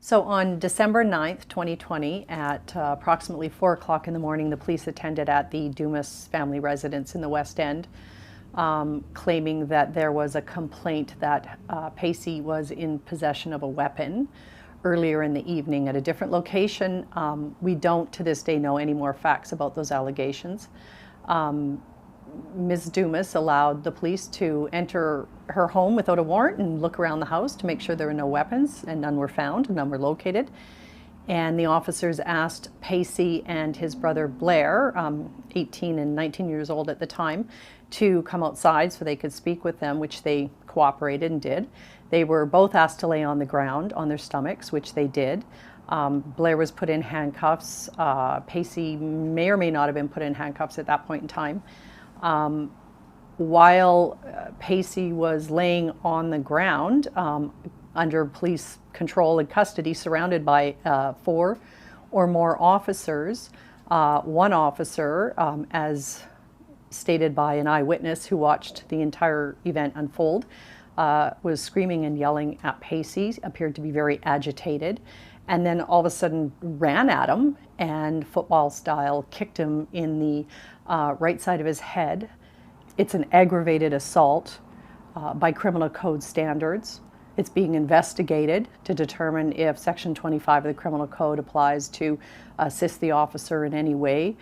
So on December 9th, 2020, at approximately 4 o'clock in the morning, the police attended at the Dumas family residence in the West End, claiming that there was a complaint that Pacey was in possession of a weapon earlier in the evening at a different location. We don't, to this day, know any more facts about those allegations. Ms. Dumas allowed the police to enter her home without a warrant and look around the house to make sure there were no weapons, and none were found, none were located. And the officers asked Pacey and his brother Blair, 18 and 19 years old at the time, to come outside so they could speak with them, which they cooperated and did. They were both asked to lay on the ground on their stomachs, which they did. Blair was put in handcuffs. Pacey may or may not have been put in handcuffs at that point in time. While Pacey was laying on the ground under police control and custody, surrounded by 4 or more officers, one officer, as stated by an eyewitness who watched the entire event unfold, was screaming and yelling at Pacey, appeared to be very agitated, and then all of a sudden ran at him and football style kicked him in the right side of his head. It's an aggravated assault by criminal code standards. It's being investigated to determine if Section 25 of the criminal code applies to assist the officer in any way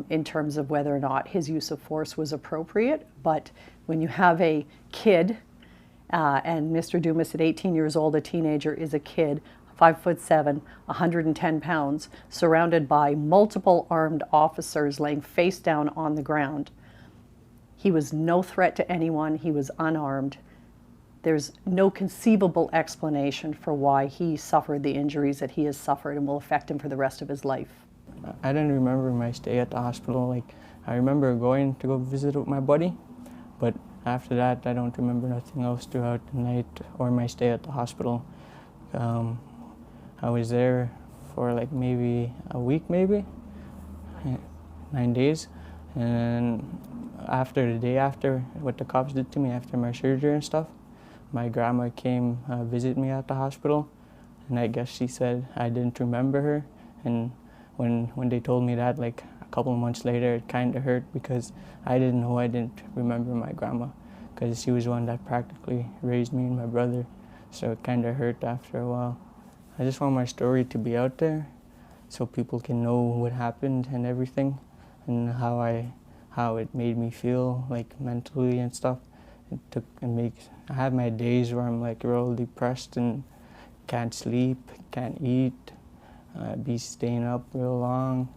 in terms of whether or not his use of force was appropriate. But when you have a kid, and Mr. Dumas at 18 years old, a teenager, is a kid, 5'7", 110 pounds, surrounded by multiple armed officers laying face down on the ground. He was no threat to anyone. He was unarmed. There's no conceivable explanation for why he suffered the injuries that he has suffered and will affect him for the rest of his life. I didn't remember my stay at the hospital. I remember going to go visit with my buddy, but after that, I don't remember nothing else throughout the night or my stay at the hospital. I was there for like maybe a week, maybe 9 days, and after the day after what the cops did to me after my surgery and stuff, my grandma came visit me at the hospital, and I guess she said I didn't remember her. And when they told me that, like a couple of months later, it kind of hurt because I didn't know I didn't remember my grandma, because she was the one that practically raised me and my brother. So it kind of hurt after a while. I just want my story to be out there so people can know what happened and everything, and how it made me feel, like mentally and stuff. I have my days where I'm like real depressed and can't sleep, can't eat, be staying up real long,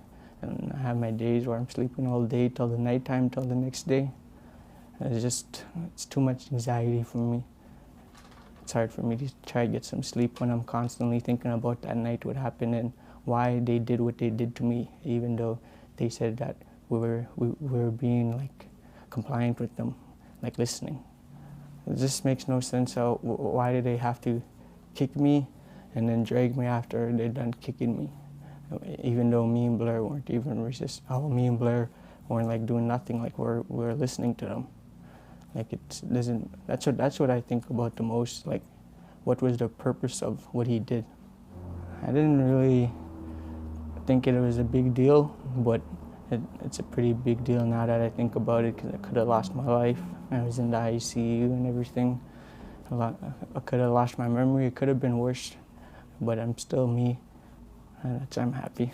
and I have my days where I'm sleeping all day till the nighttime, till the next day. It's too much anxiety for me. It's hard for me to try to get some sleep when I'm constantly thinking about that night, what happened and why they did what they did to me, even though they said that we were being like compliant with them, like listening. It just makes no sense. Why did they have to kick me and then drag me after they're done kicking me? Even though me and Blair weren't even resist. Oh, me and Blair weren't like doing nothing. Like we're listening to them. Like it doesn't. That's what I think about the most. Like, what was the purpose of what he did? I didn't really think it was a big deal, but it's a pretty big deal now that I think about it, because I could have lost my life. I was in the ICU and everything. I could have lost my memory. It could have been worse, but I'm still me, and I'm happy.